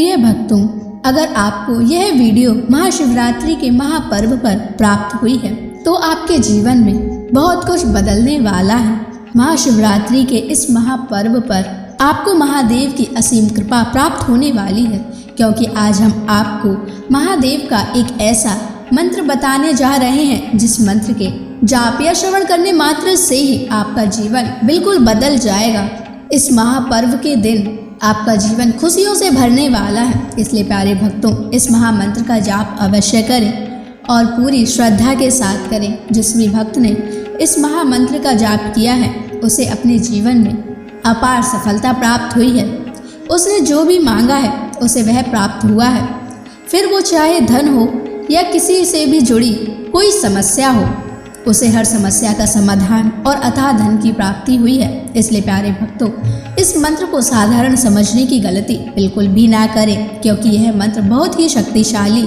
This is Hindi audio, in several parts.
प्रिय भक्तों, अगर आपको यह वीडियो महाशिवरात्रि के महापर्व पर प्राप्त हुई है तो आपके जीवन में बहुत कुछ बदलने वाला है। महाशिवरात्रि के इस महापर्व पर आपको महादेव की असीम कृपा प्राप्त होने वाली है, क्योंकि आज हम आपको महादेव का एक ऐसा मंत्र बताने जा रहे हैं जिस मंत्र के जाप या श्रवण करने मात्र से ही आपका जीवन बिल्कुल बदल जाएगा। इस महापर्व के दिन आपका जीवन खुशियों से भरने वाला है, इसलिए प्यारे भक्तों, इस महामंत्र का जाप अवश्य करें और पूरी श्रद्धा के साथ करें। जिस भी भक्त ने इस महामंत्र का जाप किया है उसे अपने जीवन में अपार सफलता प्राप्त हुई है। उसने जो भी मांगा है उसे वह प्राप्त हुआ है, फिर वो चाहे धन हो या किसी से भी जुड़ी कोई समस्या हो, उसे हर समस्या का समाधान और अथाह धन की प्राप्ति हुई है। इसलिए प्यारे भक्तों, इस मंत्र को साधारण समझने की गलती बिल्कुल भी ना करें, क्योंकि यह मंत्र बहुत ही शक्तिशाली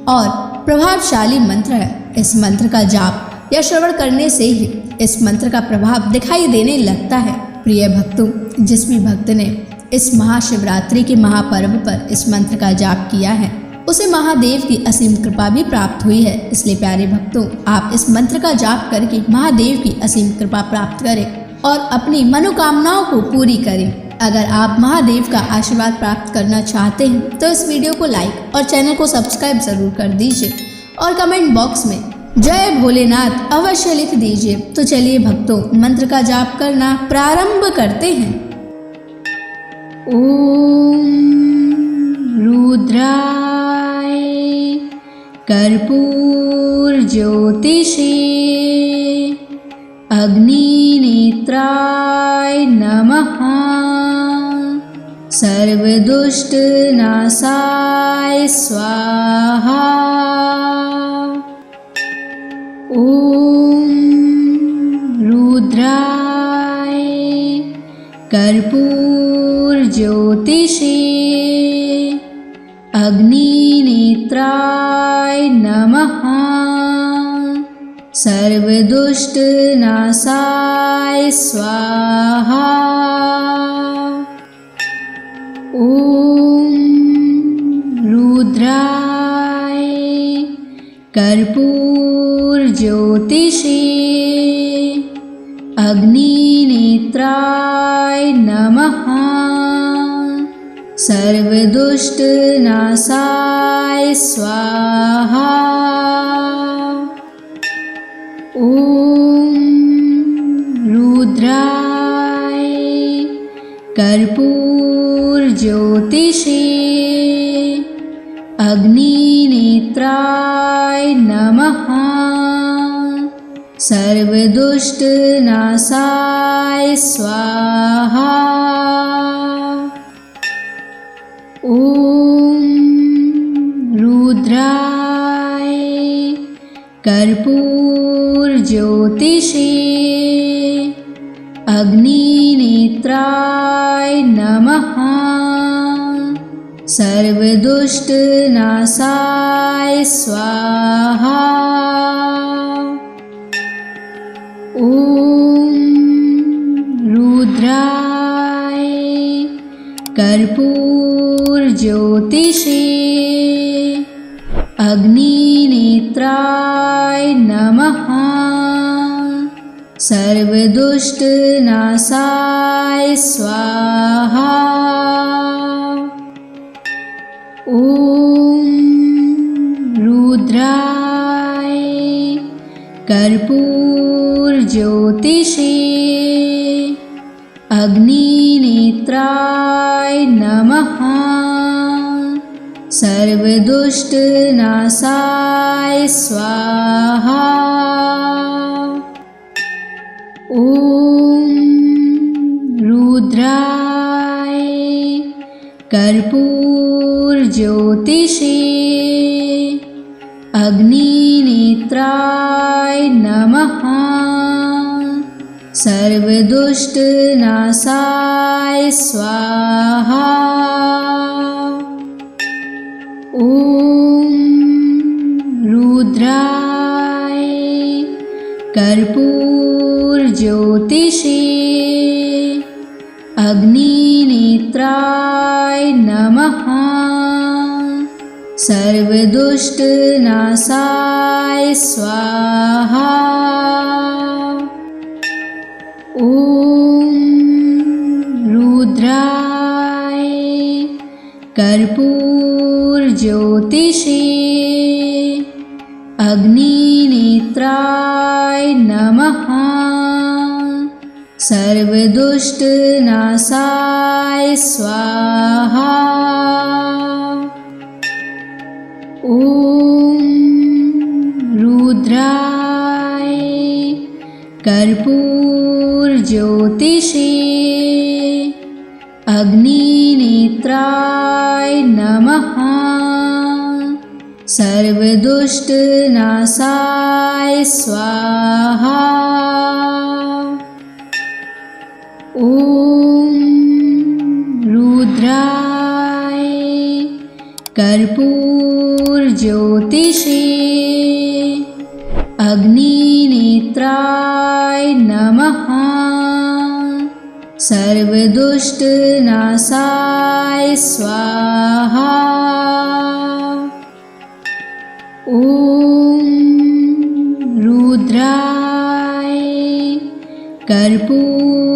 और प्रभावशाली मंत्र है। इस मंत्र का जाप या श्रवण करने से ही इस मंत्र का प्रभाव दिखाई देने लगता है। प्रिय भक्तों, जिस भी भक्त ने इस महाशिवरात्रि के महापर्व पर इस मंत्र का जाप किया है उसे महादेव की असीम कृपा भी प्राप्त हुई है। इसलिए प्यारे भक्तों, आप इस मंत्र का जाप करके महादेव की असीम कृपा प्राप्त करें और अपनी मनोकामनाओं को पूरी करें। अगर आप महादेव का आशीर्वाद प्राप्त करना चाहते हैं तो इस वीडियो को लाइक और चैनल को सब्सक्राइब जरूर कर दीजिए और कमेंट बॉक्स में जय भोलेनाथ अवश्य लिख दीजिए। तो चलिए भक्तों, मंत्र का जाप करना प्रारंभ करते हैं। ओम रुद्राय कर्पूर ज्योतिषे अग्निनेत्राय नमः। सर्वदुष्ट नाशाय स्वाहा। ओम रुद्राय कर्पूर ज्योतिषे अग्निनेत्राय नमः। सर्वदुष्ट नाशाय स्वाहा। ओम रुद्राय कर्पूर ज्योतिषे अग्निनेत्राय नमः। सर्वदुष्ट नाशाय स्वाहा। ओम रुद्राय कर्पूर ज्योतिषे अग्निनेत्राय नमः। सर्वदुष्ट नाशाय स्वाहा। ओम रुद्राय कर्पूर ज्योतिषे अग्निनेत्राय नमः। सर्वदुष्ट नाशाय स्वाहा। ओम रुद्राय कर्पूर ज्योतिषे अग्निनेत्राय नमः। सर्वदुष्ट नाशाय स्वाहा। ओम रुद्राय कर्पूर ज्योतिषे अग्निनेत्राय नमः। सर्वदुष्ट नाशाय स्वाहा। ओम रुद्राय कर्पूर ज्योतिषे अग्निनेत्राय नमः। सर्वदुष्ट नाशाय स्वाहा। ओम रुद्राय कर्पूर ज्योतिषे अग्निनेत्राय नमः। सर्वदुष्टनाशाय स्वाहा। ॐ रुद्राय कर्पूरज्योतिषे अग्निनेत्राय नमः। सर्वदुष्टनाशाय स्वाहा। ॐ रुद्राय कर्पूरज्योतिषे अग्निनेत्राय नमः। सर्वदुष्टनाशाय स्वाहा। ॐ रुद्राय कर्पूरज्योतिषे अग्निनेत्राय नमः। सर्वदुष्टनाशाय स्वाहा। ॐ रुद्राय कर्पूरज्योतिषे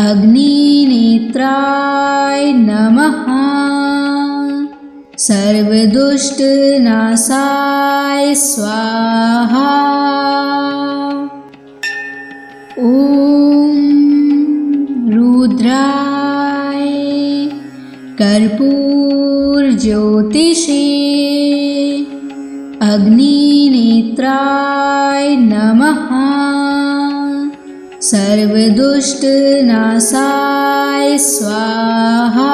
अग्निनेत्राय नमः। सर्वदुष्टनाशाय स्वाहा। ॐ रुद्राय कर्पूरज्योतिषे अग्निनेत्राय नमः। सर्वदुष्टनाशाय स्वाहा।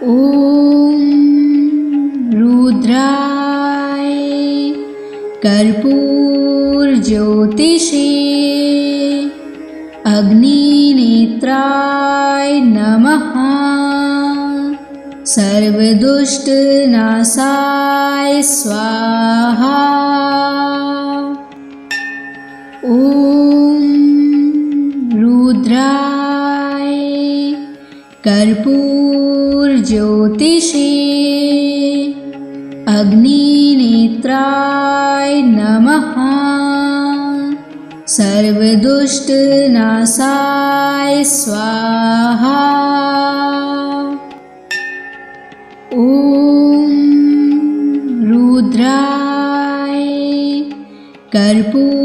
ॐ रुद्राय कर्पूरज्योतिषे अग्निनेत्राय नमः। सर्वदुष्टनाशाय स्वाहा। ॐ रुद्राय कर्पूरज्योतिषे अग्निनेत्राय नमः। सर्वदुष्टनाशाय स्वाहा। ॐ रुद्राय कर्पूरज्योतिषे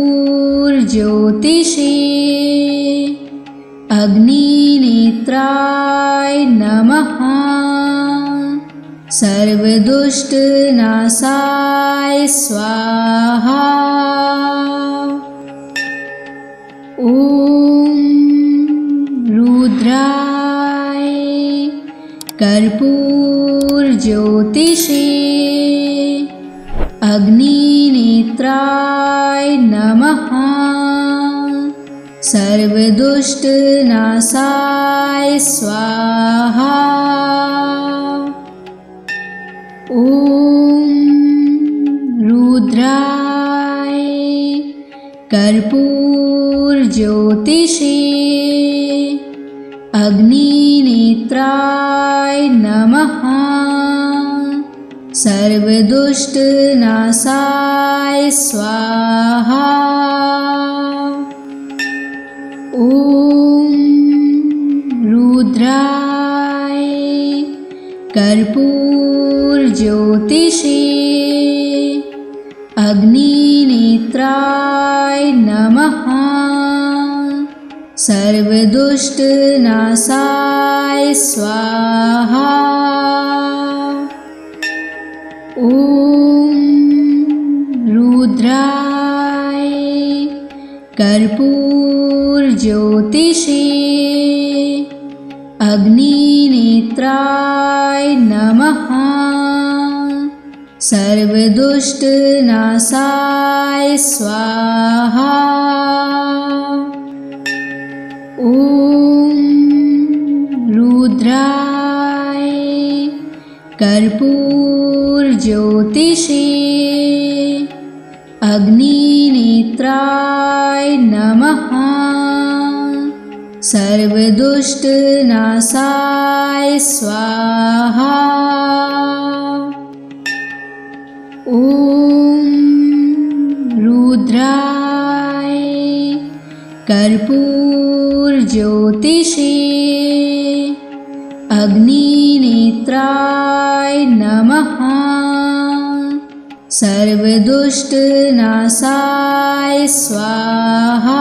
अग्निनेत्राय नमः। सर्वदुष्टनाशाय स्वाहा। ॐ रुद्राय कर्पूरज्योतिषे अग्निनेत्राय नमः। सर्वदुष्टनाशाय स्वाहा। ॐ रुद्राय कर्पूरज्योतिषे अग्निनेत्राय नमः। सर्वदुष्टनाशाय स्वाहा। ॐ रुद्राय कर्पूरज्योतिषे अग्निनेत्राय नमः। सर्वदुष्टनाशाय स्वाहा। ॐ रुद्राय कर्पूरज्योतिषे अग्निनेत्राय नमः। सर्वदुष्टनाशाय स्वाहा। ॐ रुद्राय कर्पूरज्योतिषे अग्निनेत्राय नमः। सर्वदुष्टनाशाय स्वाहा। ॐ रुद्राय कर्पूरज्योतिषे अग्निनेत्राय नमः। सर्वदुष्टनाशाय स्वाहा।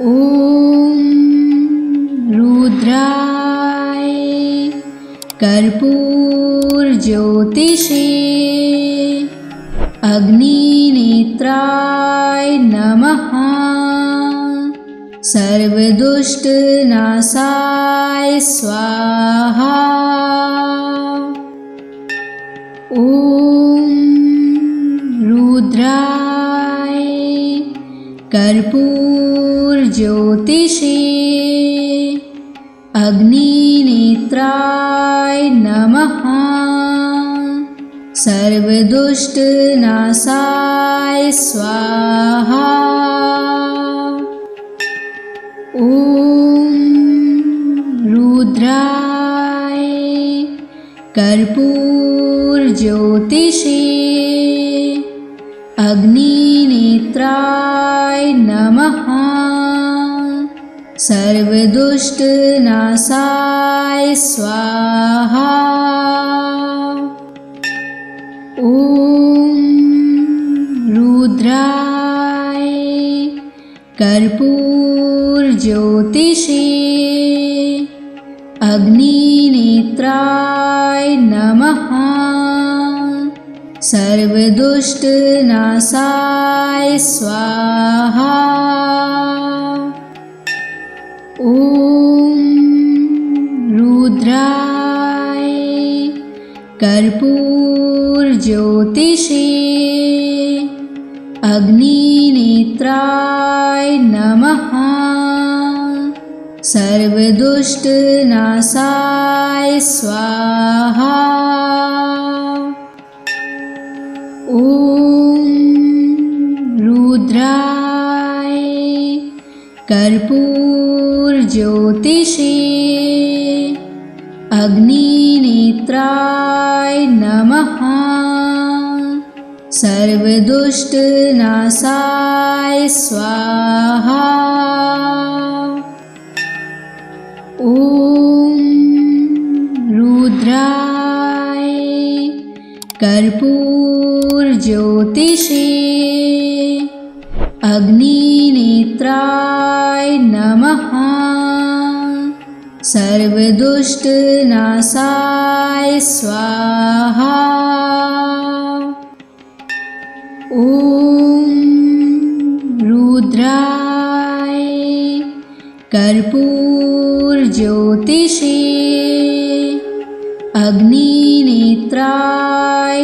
ॐ रुद्राय कर्पूरज्योतिषे अग्निनेत्राय नमः। सर्वदुष्टनाशाय स्वाहा। ॐ रुद्राय कर्पूरज्योतिषे अग्निनेत्राय नमः। सर्वदुष्टनाशाय स्वाहा। ॐ रुद्राय कर्पूरज्योतिषे अग्निनेत्राय नमः। सर्वदुष्टनाशाय स्वाहा। ॐ रुद्राय कर्पूरज्योतिषे अग्निनेत्राय नमः। सर्वदुष्टनाशाय स्वाहा। ॐ रुद्राय कर्पूरज्योतिषे अग्निनेत्राय नमः। सर्वदुष्टनाशाय स्वाहा। ॐ रुद्राय कर्पूरज्योतिषे अग्निनेत्राय नमः। सर्वदुष्टनाशाय स्वाहा। ॐ रुद्राय कर्पूरज्योतिषे अग्निनेत्राय नमः। सर्वदुष्टनाशाय स्वाहा। ॐ रुद्राय कर्पूरज्योतिषे अग्निनेत्राय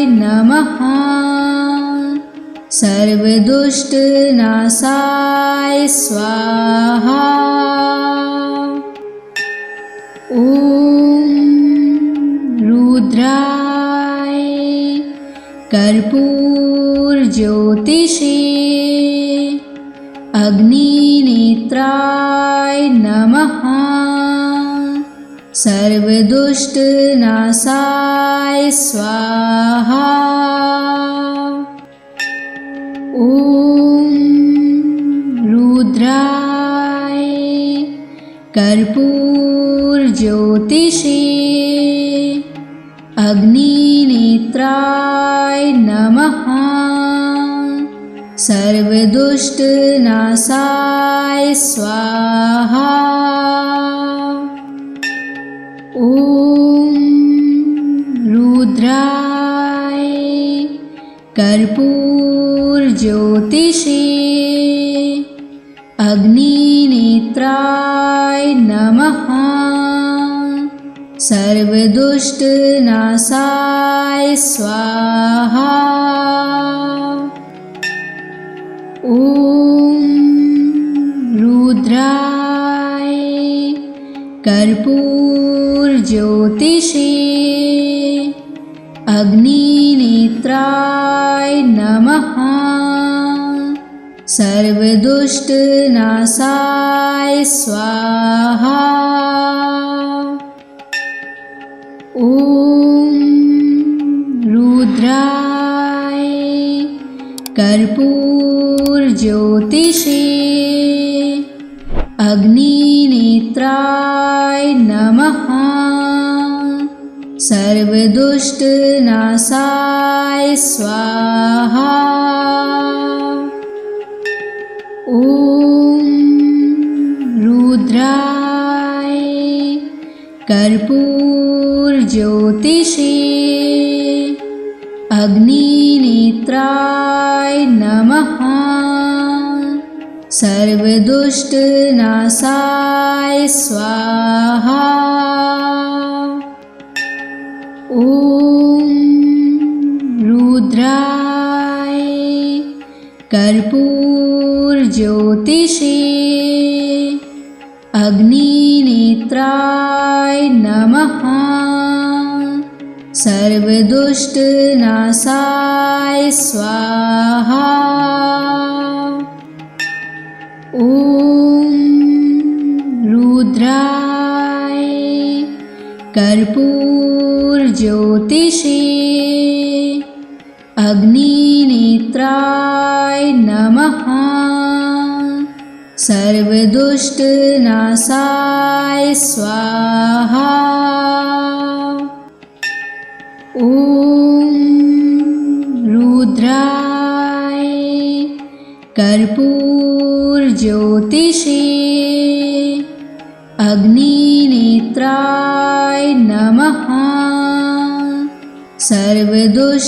नमः। सर्वदुष्टनाशाय स्वाहा। ॐ रुद्राय कर्पूरज्योतिषे अग्निनेत्राय नमः। सर्वदुष्टनाशाय स्वाहा। ॐ रुद्राय कर्पूरज्योतिषे अग्निनेत्राय नमः। सर्वदुष्टनाशाय स्वाहा। ॐ रुद्राय कर्पूरज्योतिषे अग्निनेत्राय नमः। सर्वदुष्टनाशाय स्वाहा। ॐ रुद्राय कर्पूरज्योतिषे अग्निनेत्राय नमः। सर्वदुष्टनाशाय स्वाहा। ॐ रुद्राय कर्पूरज्योतिषे अग्निनेत्राय नमः। सर्वदुष्टनाशाय स्वाहा। ॐ रुद्राय कर्पूरज्योतिषे अग्निनेत्राय नमः। सर्वदुष्टनाशाय स्वाहा। ॐ रुद्राय कर्पूरज्योतिषे अग्निनेत्राय नमः। सर्वदुष्टनाशाय स्वाहा। ॐ रुद्राय कर्पूरज्योतिषे अग्निनेत्राय नमः। सर्वदुष्टनाशाय स्वाहा। ॐ रुद्राय कर्पूरज्योतिषे अग्निनेत्राय नमः। सर्वदुष्टनाशाय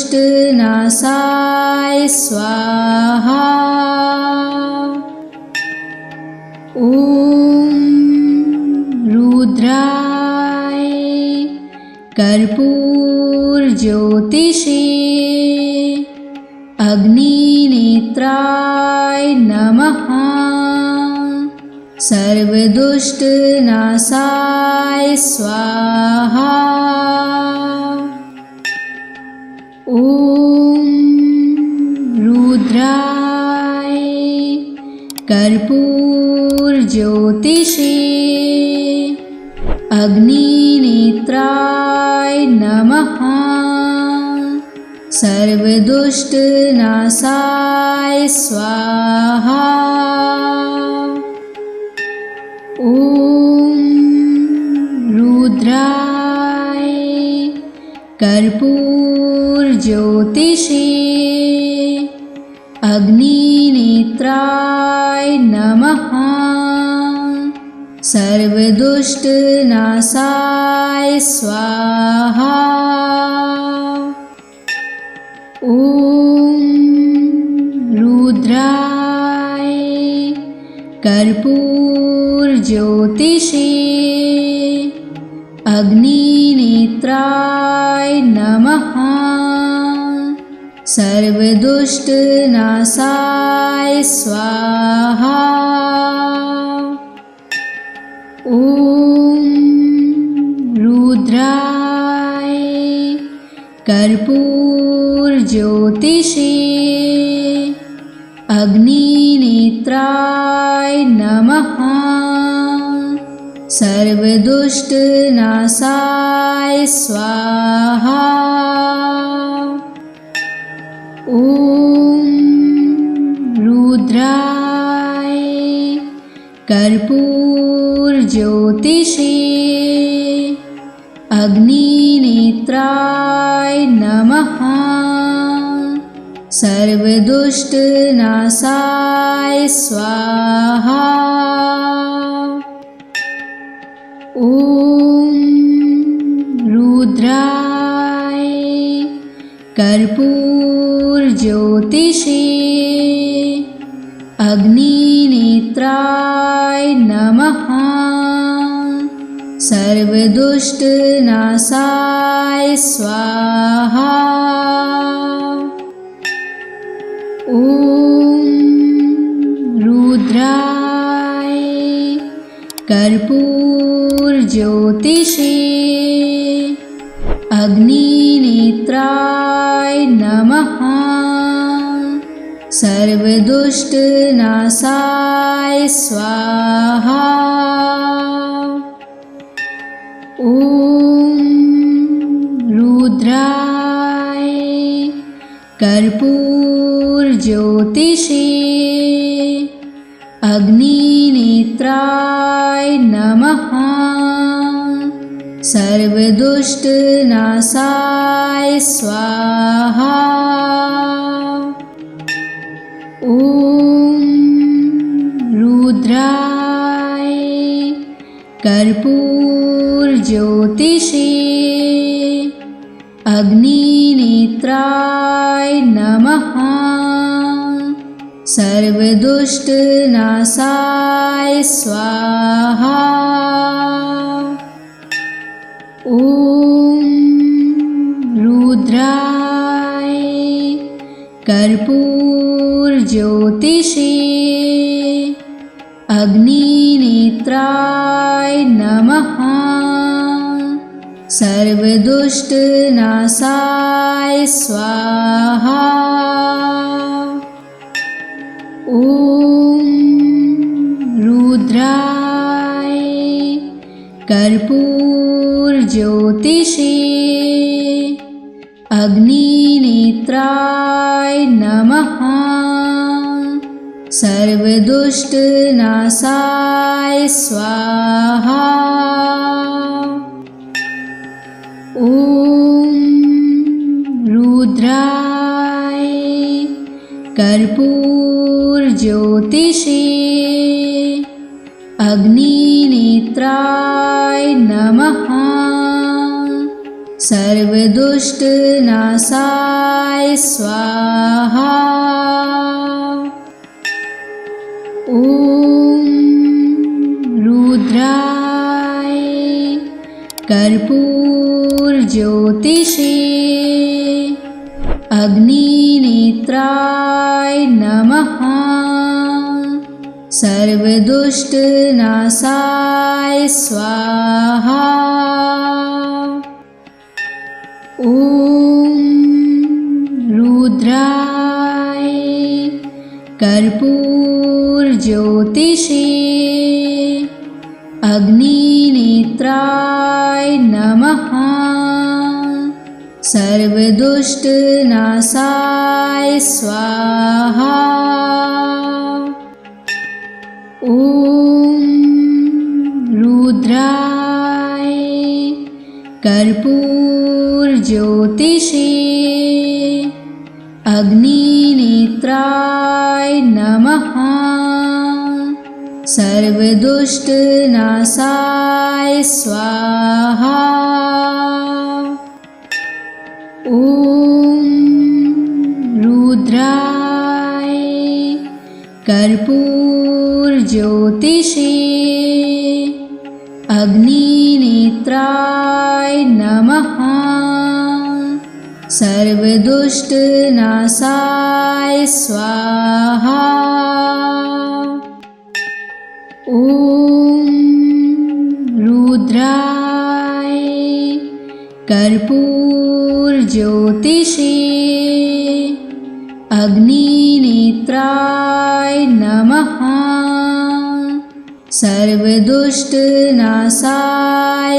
स्वाहा। ॐ रुद्राय कर्पूरज्योतिषे अग्निनेत्राय नमः। सर्वदुष्टनाशाय स्वाहा। ॐ रुद्राय कर्पूरज्योतिषे अग्निनेत्राय नमः। सर्वदुष्टनाशाय स्वाहा। ॐ रुद्राय कर्पूरज्योतिषे अग्निनेत्राय नमः। सर्वदुष्टनाशाय स्वाहा। ॐ रुद्राय कर्पूरज्योतिषे अग्निनेत्राय नमः। सर्वदुष्टनाशाय स्वाहा। ॐ रुद्राय कर्पूरज्योतिषे अग्निनेत्राय नमः। सर्वदुष्टनाशाय स्वाहा। ॐ रुद्राय कर्पूरज्योतिषे अग्निनेत्राय नमः। सर्वदुष्टनाशाय स्वाहा। ॐ रुद्राय कर्पूरज्योतिषे अग्निनेत्राय नमः। सर्वदुष्टनाशाय स्वाहा। ॐ रुद्राय कर्पूरज्योतिषे अग्निनेत्राय नमः। सर्वदुष्टनाशाय स्वाहा। ॐ रुद्राय कर्पूरज्योतिषे अग्निनेत्राय नमः। सर्वदुष्टनाशाय स्वाहा। ॐ रुद्राय कर्पूरज्योतिषे अग्निनेत्राय नमः। सर्वदुष्टनाशाय स्वाहा। ॐ रुद्राय कर्पूरज्योतिषे अग्निनेत्राय नमः। सर्वदुष्टनाशाय स्वाहा। ॐ रुद्राय कर्पूरज्योतिषे अग्निनेत्राय नमः। सर्वदुष्टनाशाय स्वाहा। ॐ रुद्राय कर्पूरज्योतिषे अग्निनेत्राय नमः। सर्वदुष्टनाशाय स्वाहा। ॐ रुद्राय कर्पूरज्योतिषे अग्निनेत्राय नमः। सर्वदुष्टनाशाय स्वाहा। ॐ रुद्राय कर्पूरज्योतिषे अग्निनेत्राय नमः। सर्वदुष्टनाशाय स्वाहा। ॐ रुद्राय कर्पूरज्योतिषे अग्निनेत्राय नमः। सर्वदुष्टनाशाय स्वाहा। ॐ रुद्राय कर्पूरज्योतिषे अग्निनेत्राय नमः। सर्वदुष्टनाशाय स्वाहा। ॐ रुद्राय कर्पूरज्योतिषे अग्निनेत्राय नमः। सर्वदुष्टनाशाय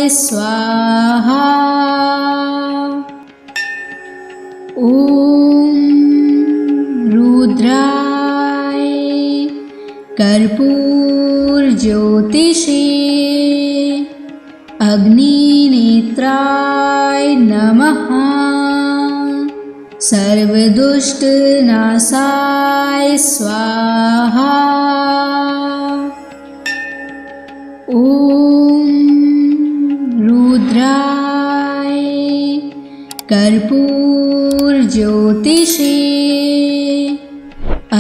स्वाहा। ॐ रुद्राय कर्पूरज्योतिषे अग्निनेत्राय नमः। सर्वदुष्टनाशाय स्वाहा। ॐ रुद्राय कर्पूरज्योतिषे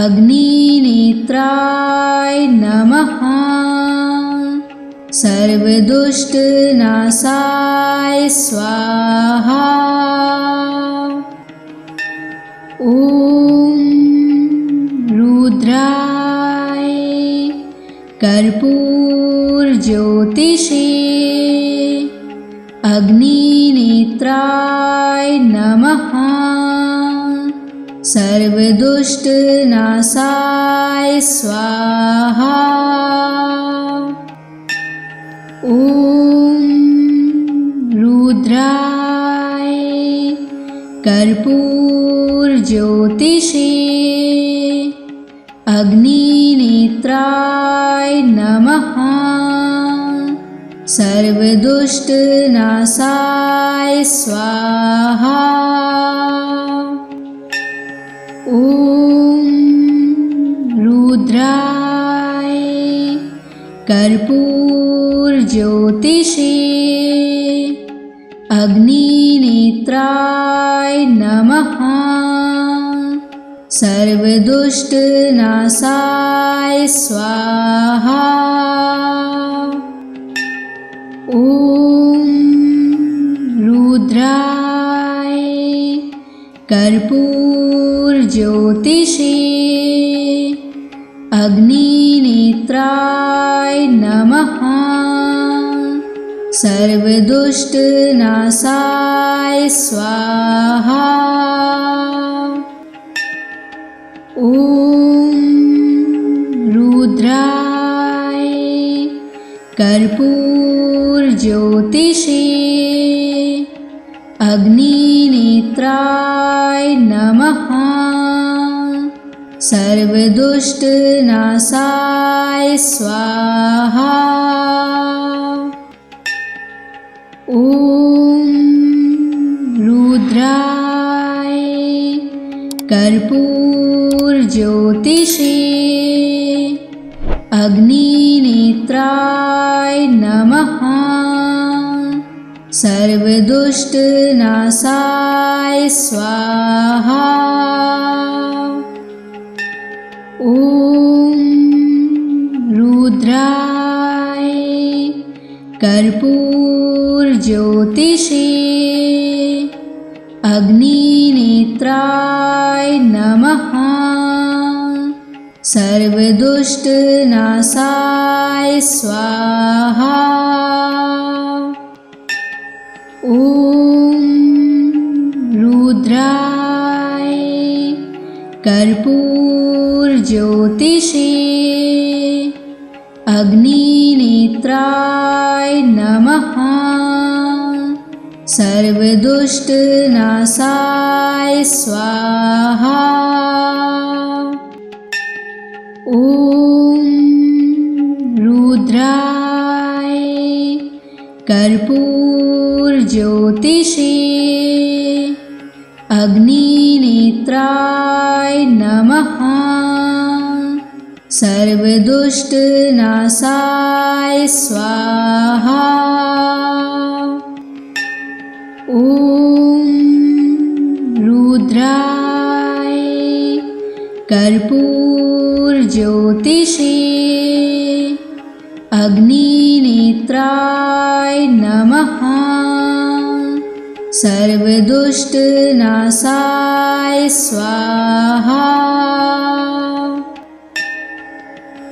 अग्निनेत्राय नमः। सर्वदुष्टनाशाय स्वाहा। ॐ रुद्राय कर्पूरज्योतिषे अग्निनेत्राय नमः। सर्वदुष्टनाशाय स्वाहा। ॐ रुद्राय कर्पूरज्योतिषे अग्निनेत्राय नमः। सर्वदुष्टनाशाय स्वाहा। ॐ रुद्राय कर्पूरज्योतिषे अग्निनेत्राय नमः। सर्वदुष्टनाशाय स्वाहा। ॐ रुद्राय कर्पूरज्योतिषे अग्निनेत्राय नमः। सर्वदुष्टनाशाय स्वाहा। ॐ रुद्राय कर्पूरज्योतिषे अग्निनेत्राय नमः। सर्वदुष्टनाशाय स्वाहा। ॐ रुद्राय कर्पूरज्योतिषे अग्निनेत्राय नमः। सर्वदुष्टनाशाय स्वाहा। ॐ रुद्राय कर्पूरज्योतिषे अग्निनेत्राय नमः। सर्वदुष्टनाशाय स्वाहा। ॐ रुद्राय कर्पूरज्योतिषे अग्निनेत्राय नमः। सर्वदुष्टनाशाय स्वाहा। ॐ रुद्राय कर्पूरज्योतिषे अग्निनेत्राय नमः। सर्वदुष्टनाशाय स्वाहा। ॐ रुद्राय कर्पूरज्योतिषे अग्निनेत्राय नमः। सर्वदुष्टनाशाय स्वाहा।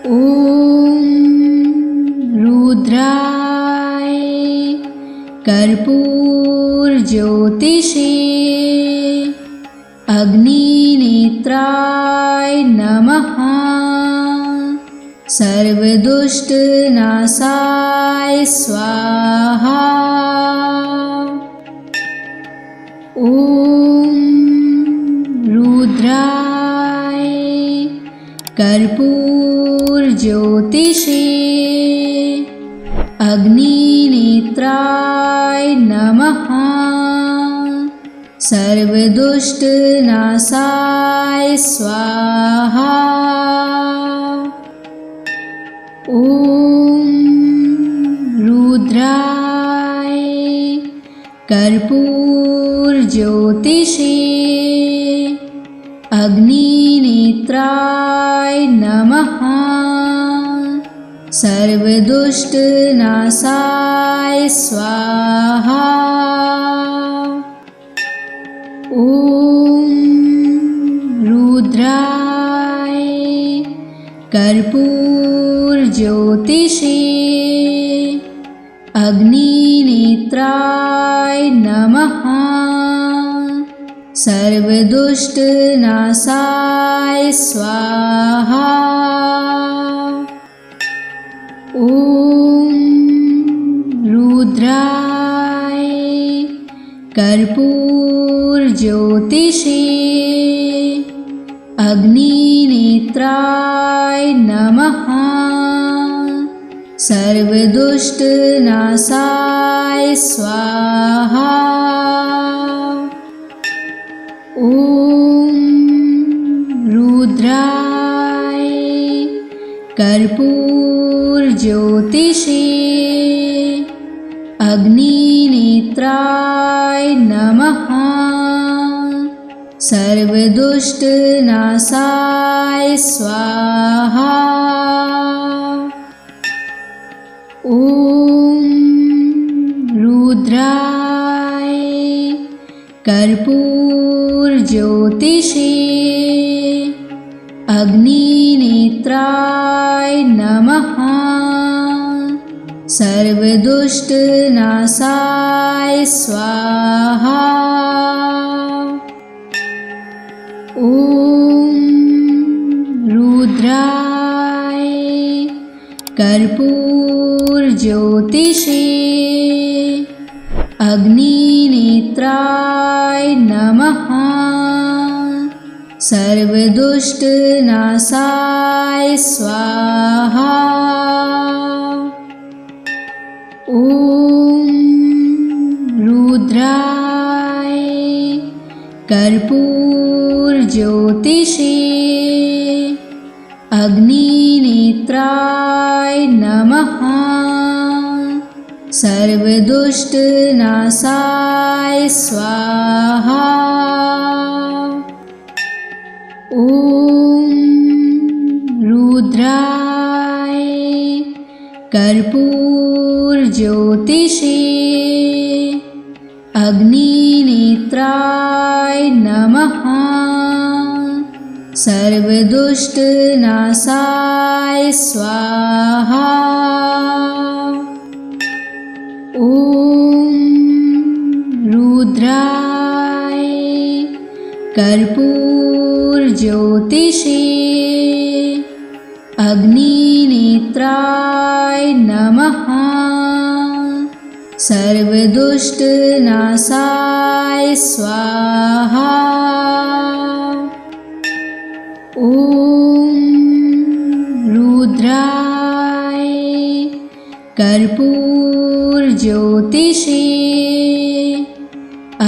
ॐ रुद्राय कर्पूरज्योतिषे अग्निनेत्राय नमः। सर्वदुष्टनाशाय स्वाहा। ॐ रुद्राय कर्पूरज्योतिषे अग्निनेत्राय नमः। सर्वदुष्टनाशाय स्वाहा। ॐ रुद्राय कर्पूरज्योतिषे अग्निनेत्राय नमः। सर्वदुष्टनाशाय स्वाहा। ॐ रुद्राय कर्पूरज्योतिषे अग्निनेत्राय नमः। सर्वदुष्टनाशाय स्वाहा। ॐ रुद्राय कर्पूरज्योतिषे अग्निनेत्राय नमः। सर्वदुष्टनाशाय स्वाहा। ॐ रुद्राय कर्पूरज्योतिषे अग्निनेत्राय नमः। सर्वदुष्टनाशाय स्वाहा। ॐ रुद्राय कर्पूरज्योतिषे अग्निनेत्राय नमः। सर्वदुष्टनाशाय स्वाहा। ॐ रुद्राय कर्पूरज्योतिषे अग्निनेत्राय नमः। सर्वदुष्टनाशाय स्वाहा। ॐ रुद्राय कर्पूरज्योतिषे अग्निनेत्राय नमः। सर्वदुष्टनाशाय स्वाहा। ॐ रुद्राय कर्पूरज्योतिषे अग्निनेत्राय नमः। सर्वदुष्टनाशाय स्वाहा। ॐ रुद्राय कर्पूरज्योतिषे अग्निनेत्राय नमः। सर्वदुष्टनाशाय स्वाहा। ॐ रुद्राय कर्पूरज्योतिषे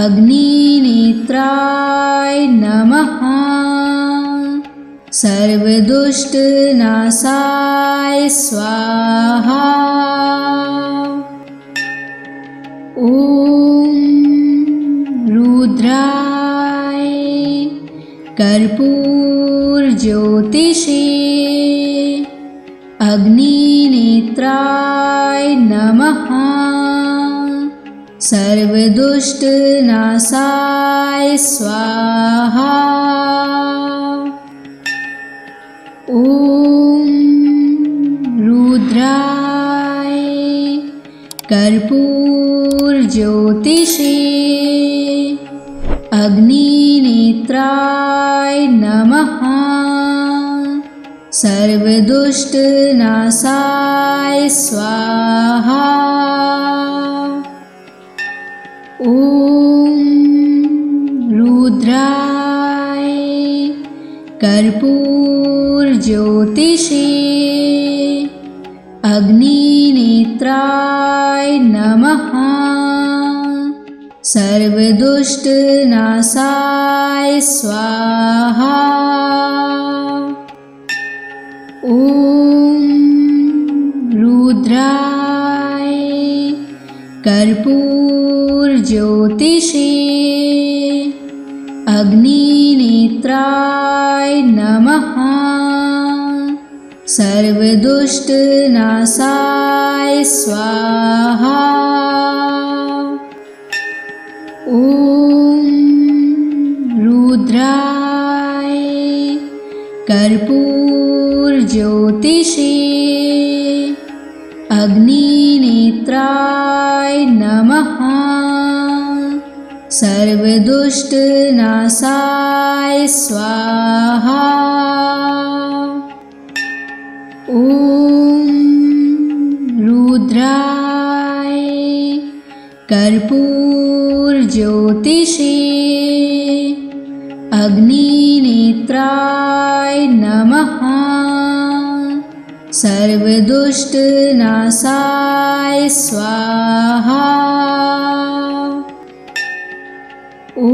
अग्निनेत्राय नमः। सर्वदुष्टनाशाय स्वाहा। ॐ रुद्राय कर्पूरज्योतिषे अग्निनेत्राय नमः। सर्वदुष्टनाशाय स्वाहा। ॐ रुद्राय कर्पूरज्योतिषे अग्निनेत्राय नमः। सर्वदुष्टनाशाय स्वाहा। ॐ रुद्राय कर्पूरज्योतिषे अग्निनेत्राय नमः। सर्वदुष्टनाशाय स्वाहा। ॐ रुद्राय कर्पूरज्योतिषे अग्निनेत्राय नमः। सर्वदुष्टनाशाय स्वाहा। ॐ रुद्राय कर्पूरज्योतिषे अग्निनेत्राय नमः। सर्वदुष्टनाशाय स्वाहा। ॐ रुद्राय कर्पूरज्योतिषे अग्निनेत्राय नमः। सर्वदुष्टनाशाय स्वाहा। ॐ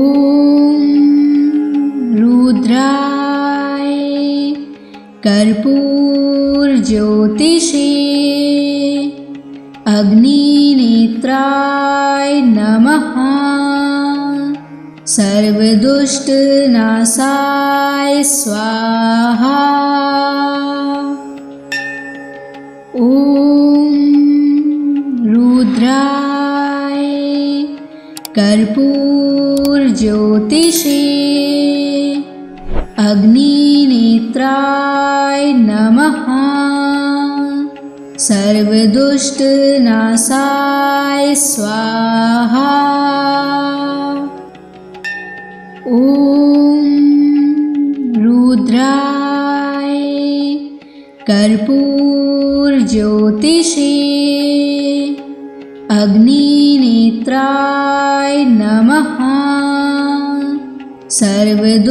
रुद्राय कर्पूरज्योतिषे अग्निनेत्राय नमः। सर्वदुष्टनाशाय स्वाहा। ॐ रुद्राय कर्पूरज्योतिषे अग्निनेत्राय नमः। सर्वदुष्टनाशाय स्वाहा। ॐ रुद्राय कर्पूरज्योतिषे अग्निनेत्राय नमः। सर्वदुष्टनाशाय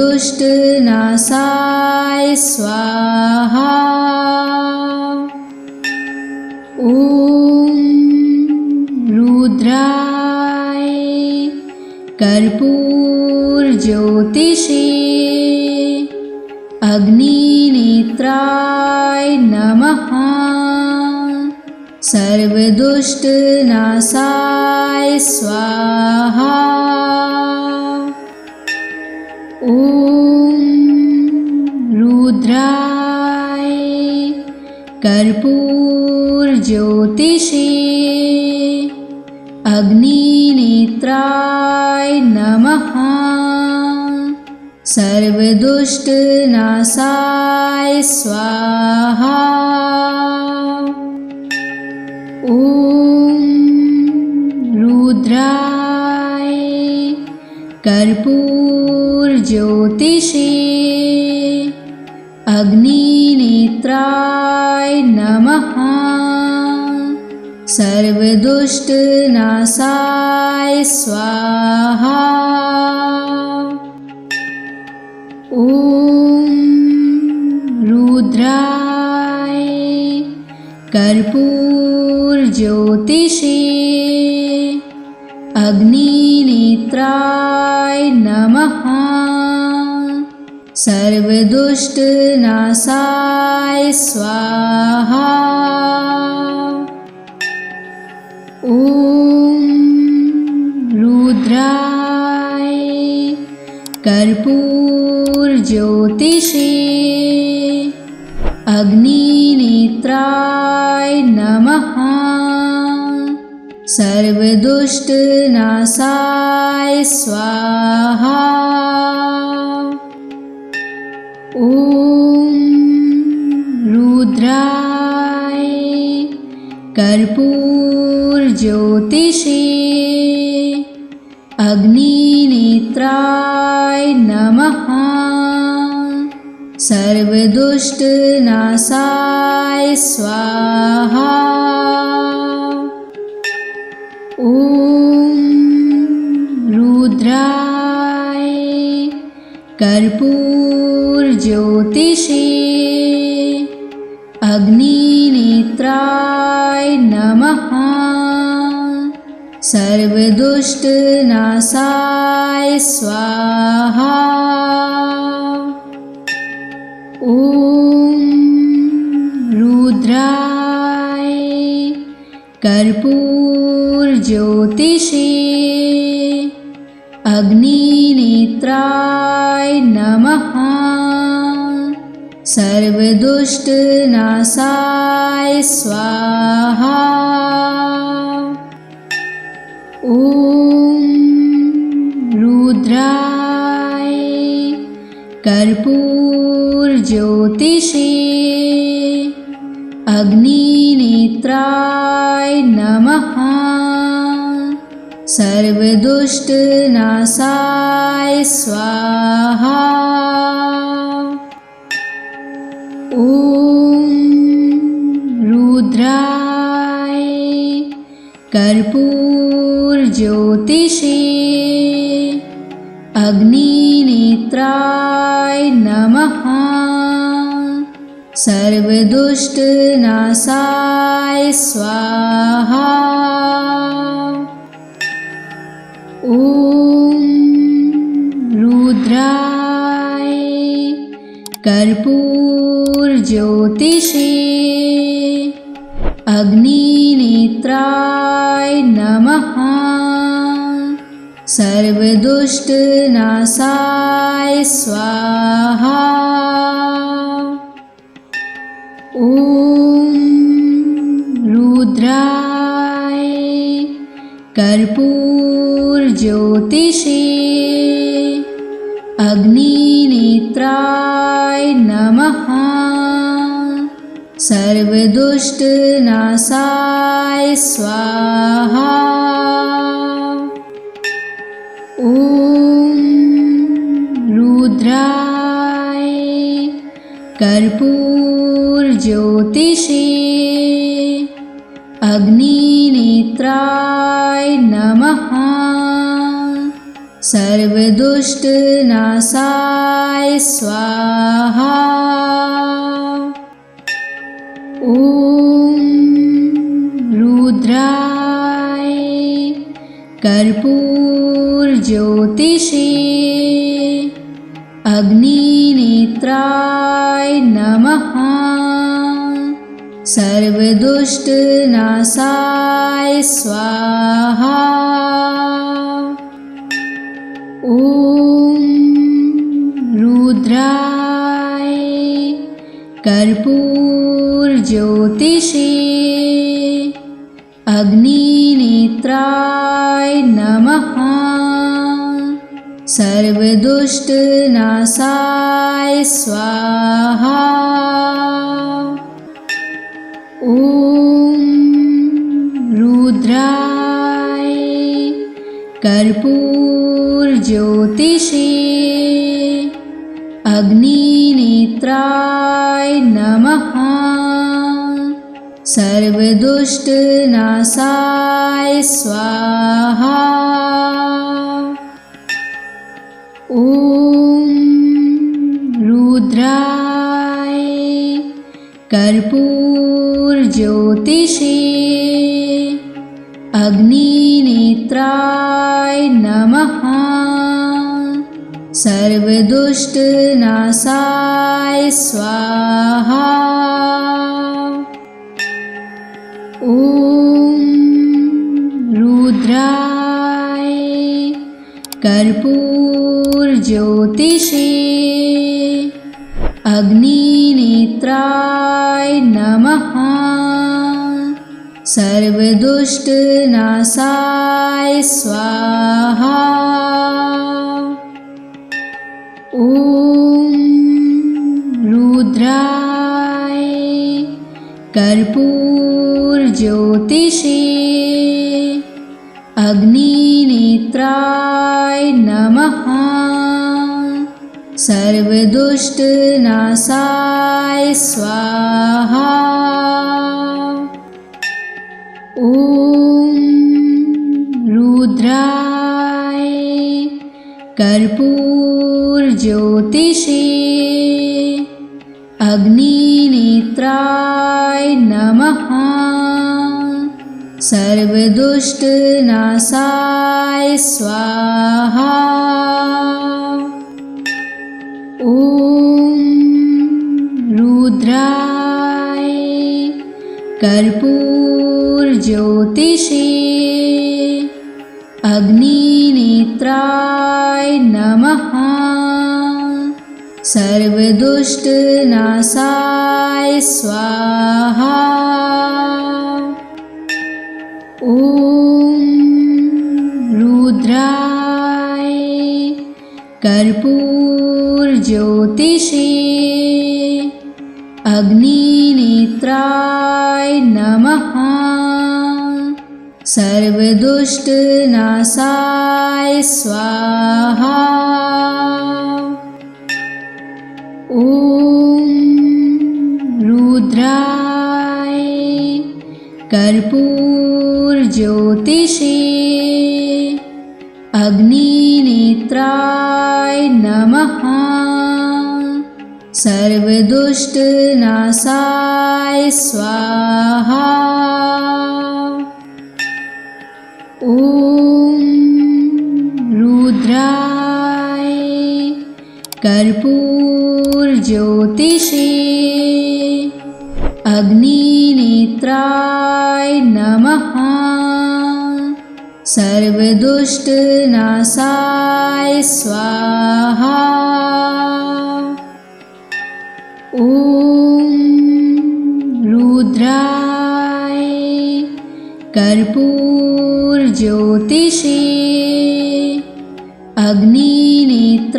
स्वाहा। ॐ रुद्राय कर्पूरज्योतिषे अग्निनेत्राय नमः। सर्वदुष्टनाशाय स्वाहा। ॐ रुद्राय कर्पूरज्योतिषे अग्निनेत्राय नमः। सर्वदुष्टनाशाय स्वाहा। ॐ रुद्राय कर्पूरज्योतिषे अग्निनेत्राय नमः। सर्वदुष्टनाशाय स्वाहा। ॐ रुद्राय कर्पूरज्योतिषे अग्निनेत्राय नमः। सर्वदुष्टनाशाय स्वाहा। ॐ रुद्राय कर्पूरज्योतिषे अग्निनेत्राय नमः। सर्वदुष्टनाशाय स्वाहा। ॐ रुद्राय कर्पूरज्योतिषे अग्निनेत्राय नमः। सर्वदुष्टनाशाय स्वाहा। ॐ रुद्राय कर्पूरज्योतिषे अग्निनेत्राय नमः। सर्वदुष्टनाशाय स्वाहा। ॐ रुद्राय कर्पूरज्योतिषे अग्निनेत्राय नमः। सर्वदुष्टनाशाय स्वाहा। ॐ रुद्राय कर्पूरज्योतिषे अग्निनेत्राय नमः। सर्वदुष्टनाशाय स्वाहा। ॐ रुद्राय कर्पूरज्योतिषे अग्निनेत्राय नमः। सर्वदुष्टनाशाय स्वाहा। ॐ रुद्राय कर्पूरज्योतिषे अग्निनेत्राय नमः। सर्वदुष्टनाशाय स्वाहा। ॐ रुद्राय कर्पूरज्योतिषे अग्निनेत्राय नमः। सर्वदुष्टनाशाय स्वाहा। ॐ रुद्राय कर्पूरज्योतिषे अग्निनेत्राय नमः। सर्वदुष्टनाशाय स्वाहा। ॐ रुद्राय कर्पूरज्योतिषे अग्निनेत्राय नमः। सर्वदुष्टनाशाय स्वाहा। ॐ रुद्राय कर्पूरज्योतिषे अग्निनेत्राय नमः। सर्वदुष्टनाशाय स्वाहा। ॐ रुद्राय कर्पूरज्योतिषे अग्निनेत्राय नमः। सर्वदुष्टनाशाय स्वाहा। ॐ रुद्राय कर्पूरज्योतिषे अग्निनेत्राय नमः। सर्वदुष्टनाशाय स्वाहा। ॐ रुद्राय कर्पूरज्योतिषे अग्निनेत्राय नमः। सर्वदुष्टनाशाय स्वाहा। ॐ रुद्राय कर्पूरज्योतिषे अग्निनेत्राय नमः। सर्वदुष्टनाशाय स्वाहा। ॐ रुद्राय कर्पूरज्योतिषे अग्निनेत्राय नमः। सर्वदुष्टनाशाय स्वाहा। ॐ रुद्राय कर्पूरज्योतिषे अग्निनेत्राय नमः। सर्वदुष्टनाशाय स्वाहा। ॐ रुद्राय कर्पूरज्योतिषे अग्निनेत्राय नमः। सर्वदुष्टनाशाय स्वाहा। ॐ रुद्राय कर्पूरज्योतिषे अग्निनेत्राय नमः। सर्वदुष्टनाशाय स्वाहा। ॐ रुद्राय कर्पूरज्योतिषे अग्निनेत्राय नमः। सर्वदुष्टनाशाय स्वाहा। ॐ रुद्राय कर्पूरज्योतिषे अग्निनेत्राय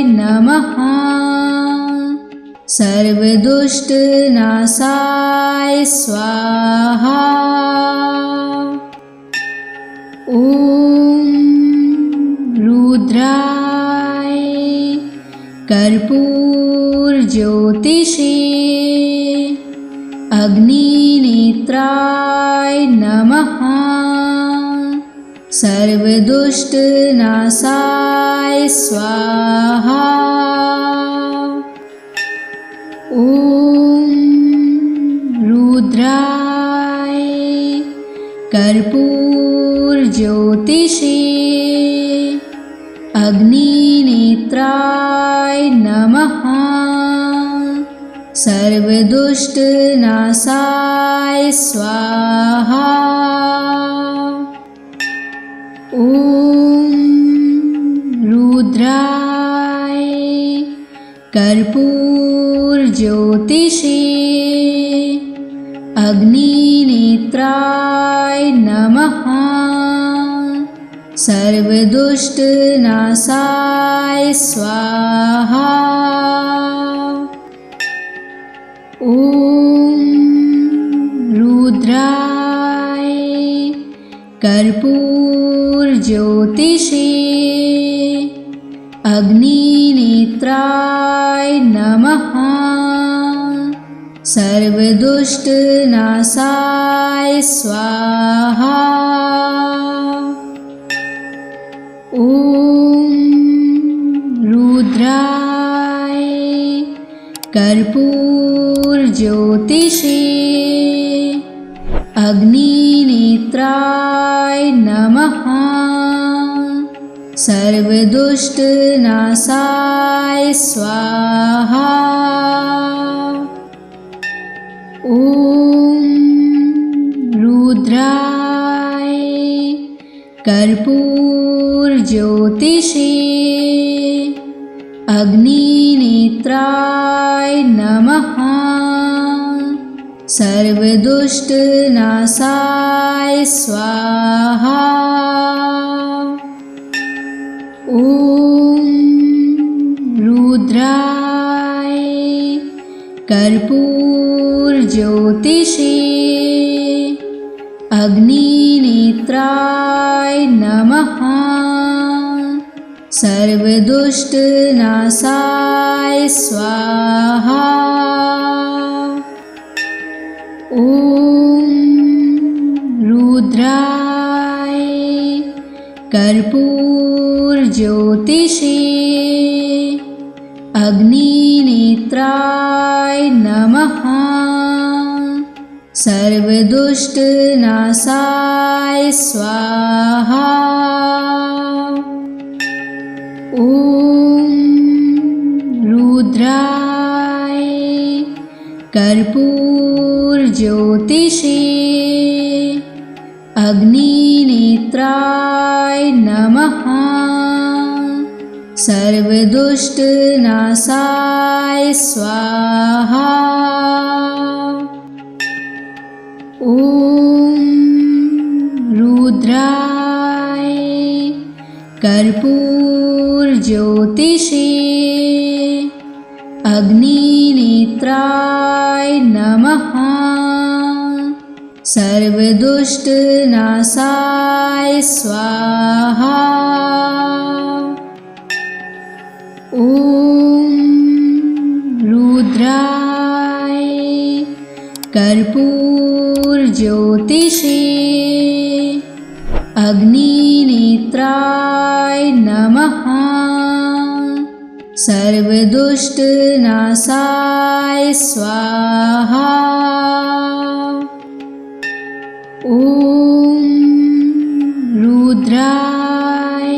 नमः। सर्वदुष्टनाशाय स्वाहा। ॐ रुद्राय कर्पूरज्योतिषे अग्निनेत्राय नमः। सर्वदुष्टनाशाय स्वाहा। ॐ रुद्राय कर्पूरज्योतिषे अग्निनेत्राय नमः। सर्वदुष्टनाशाय स्वाहा। ॐ रुद्राय कर्पूरज्योतिषे अग्निनेत्राय नमः। सर्वदुष्टनाशाय स्वाहा। ॐ रुद्राय कर्पूरज्योतिषे अग्निनेत्राय नमः। सर्वदुष्टनाशाय स्वाहा। ॐ रुद्राय कर्पूरज्योतिषे अग्निनेत्राय नमः। सर्वदुष्टनाशाय स्वाहा। ॐ रुद्राय कर्पूरज्योतिषे अग्निनेत्राय नमः। सर्वदुष्टनाशाय स्वाहा। ॐ रुद्राय कर्पूरज्योतिषे अग्निनेत्राय नमः। सर्वदुष्टनाशाय स्वाहा। ॐ रुद्राय कर्पूरज्योतिषे अग्निनेत्राय नमः। सर्वदुष्टनाशाय स्वाहा। ॐ रुद्राय कर्पूरज्योतिषे अग्निनेत्राय नमः। सर्वदुष्टनाशाय स्वाहा। ॐ रुद्राय कर्पूरज्योतिषे अग्निनेत्राय नमः। सर्वदुष्टनाशाय स्वाहा। ॐ रुद्राय कर्पूरज्योतिषे अग्निनेत्राय नमः। सर्वदुष्टनाशाय स्वाहा। ॐ रुद्राय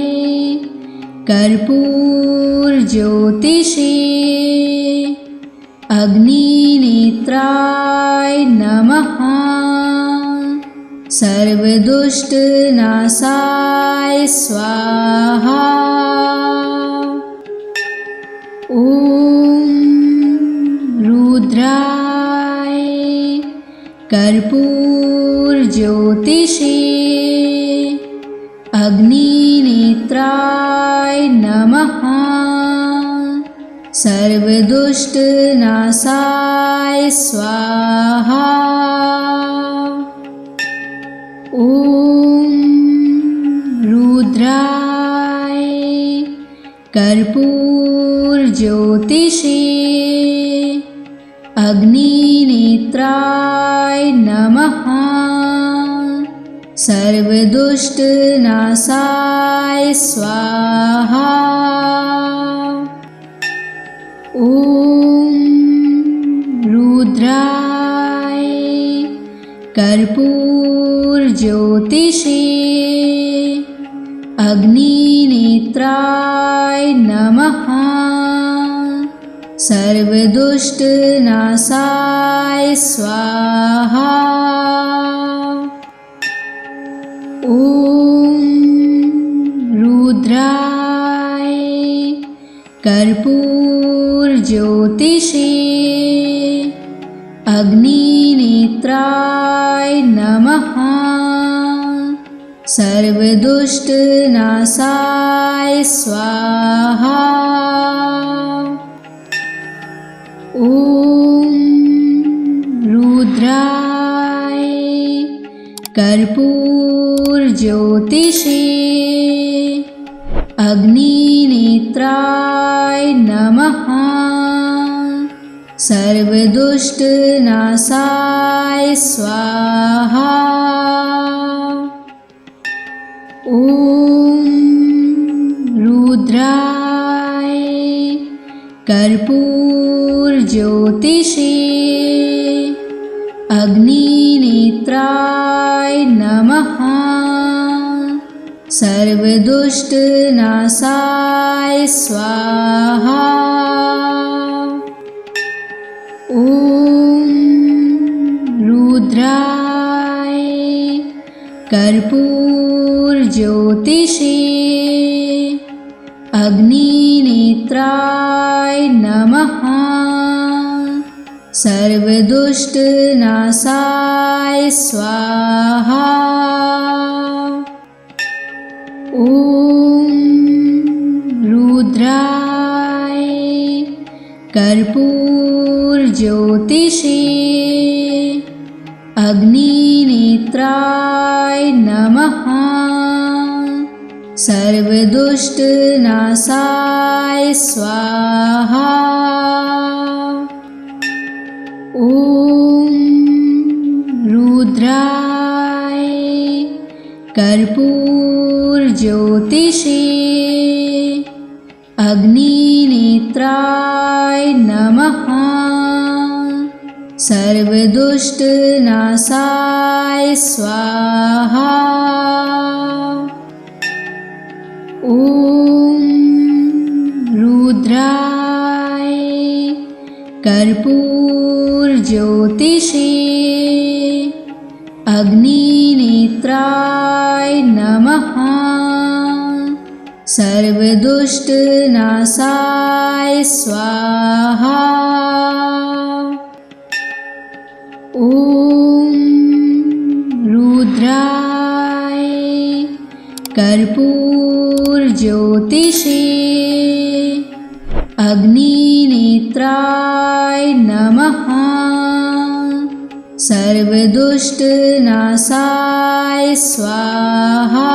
कर्पूरज्योतिषे अग्निनेत्राय नमः। सर्वदुष्टनाशाय स्वाहा। ॐ रुद्राय कर्पूरज्योतिषे अग्निनेत्राय नमः। सर्वदुष्टनाशाय स्वाहा। ॐ रुद्राय कर्पूरज्योतिषे अग्निनेत्राय नमः। सर्वदुष्टनाशाय स्वाहा। ॐ रुद्राय कर्पूरज्योतिषे अग्निनेत्राय नमः। सर्वदुष्टनाशाय स्वाहा। ॐ रुद्राय कर्पूरज्योतिषे अग्निनेत्राय नमः। सर्वदुष्टनाशाय स्वाहा। ॐ रुद्राय कर्पूरज्योतिषे अग्निनेत्राय नमः। सर्वदुष्टनाशाय स्वाहा। ॐ रुद्राय कर्पूरज्योतिषे अग्निनेत्राय नमः। सर्वदुष्टनाशाय स्वाहा। ॐ रुद्राय कर्पूरज्योतिषे अग्निनेत्राय नमः। सर्वदुष्टनाशाय स्वाहा। ॐ रुद्राय कर्पूरज्योतिषे अग्निनेत्राय नमः। सर्वदुष्टनाशाय स्वाहा। ॐ रुद्राय कर्पूरज्योतिषे अग्निनेत्राय नमः। सर्वदुष्टनाशाय स्वाहा। ॐ रुद्राय कर्पूरज्योतिषे अग्निनेत्राय नमः। सर्वदुष्टनाशाय स्वाहा। ॐ रुद्राय कर्पूरज्योतिषे अग्निनेत्राय नमः। सर्वदुष्ट नाशाय स्वाहा।